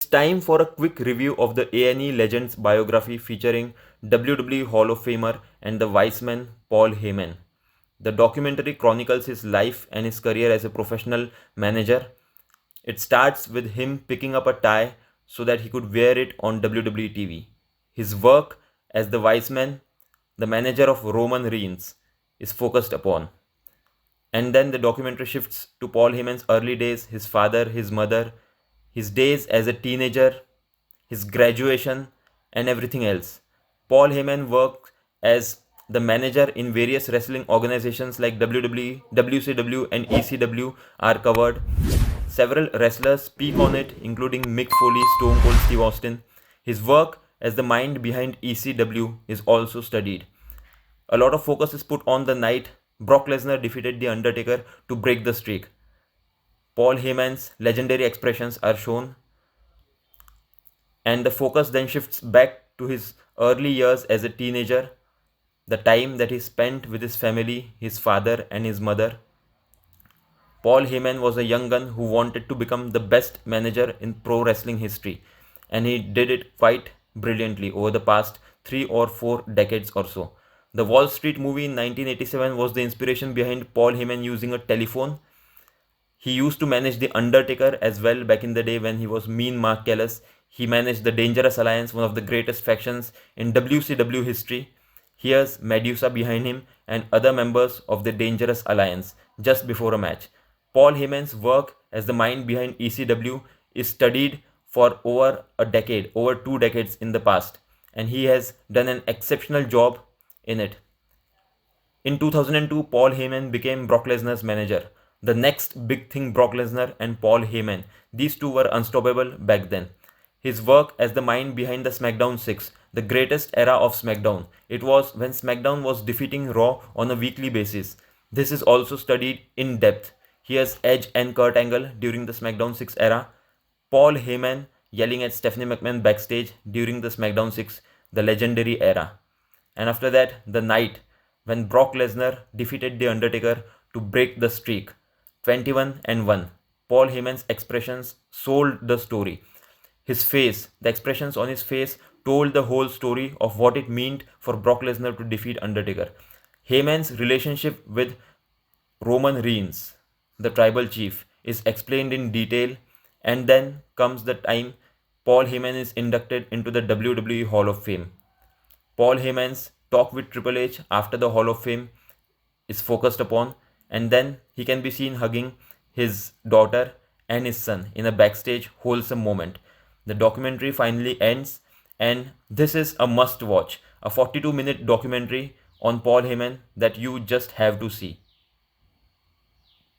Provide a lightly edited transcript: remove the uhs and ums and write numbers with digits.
time for a quick review of the A&E Legends biography featuring WWE Hall of Famer and the Viceman Paul Heyman. The documentary chronicles his life and his career as a professional manager. It starts with him picking up a tie so that he could wear it on WWE TV. His work as the Viceman, the manager of Roman Reigns, is focused upon. And then the documentary shifts to Paul Heyman's early days, his father, his mother, his days as a teenager, his graduation, and everything else. Paul Heyman worked as the manager in various wrestling organizations like WWE, WCW, and ECW are covered. Several wrestlers speak on it, including Mick Foley, Stone Cold Steve Austin. His work as the mind behind ECW is also studied. A lot of focus is put on the night Brock Lesnar defeated The Undertaker to break the streak. Paul Heyman's legendary expressions are shown, and the focus then shifts back to his early years as a teenager, the time that he spent with his family, his father, and his mother. Paul Heyman was a young gun who wanted to become the best manager in pro wrestling history, and he did it quite brilliantly over the past 3 or 4 decades or so. The Wall Street movie in 1987 was the inspiration behind Paul Heyman using a telephone. He used to manage The Undertaker as well back in the day when he was Mean Mark Callis. He managed the Dangerous Alliance, one of the greatest factions in WCW history. Here's Medusa behind him and other members of the Dangerous Alliance just before a match. Paul Heyman's work as the mind behind ECW is studied for over a decade, over 2 decades in the past, and he has done an exceptional job in it. In 2002, Paul Heyman became Brock Lesnar's manager. The next big thing, Brock Lesnar and Paul Heyman. These two were unstoppable back then. His work as the mind behind the SmackDown 6, the greatest era of SmackDown. It was when SmackDown was defeating Raw on a weekly basis. This is also studied in depth. Here's Edge and Kurt Angle during the SmackDown 6 era. Paul Heyman yelling at Stephanie McMahon backstage during the SmackDown 6, the legendary era. And after that, the night when Brock Lesnar defeated The Undertaker to break the streak, 21-1. Paul Heyman's expressions sold the story. His face, the expressions on his face told the whole story of what it meant for Brock Lesnar to defeat Undertaker. Heyman's relationship with Roman Reigns, the tribal chief, is explained in detail, and then comes the time Paul Heyman is inducted into the WWE Hall of Fame. Paul Heyman's talk with Triple H after the Hall of Fame is focused upon, and then he can be seen hugging his daughter and his son in a backstage wholesome moment. The documentary finally ends, and this is a must watch, a 42-minute documentary on Paul Heyman that you just have to see.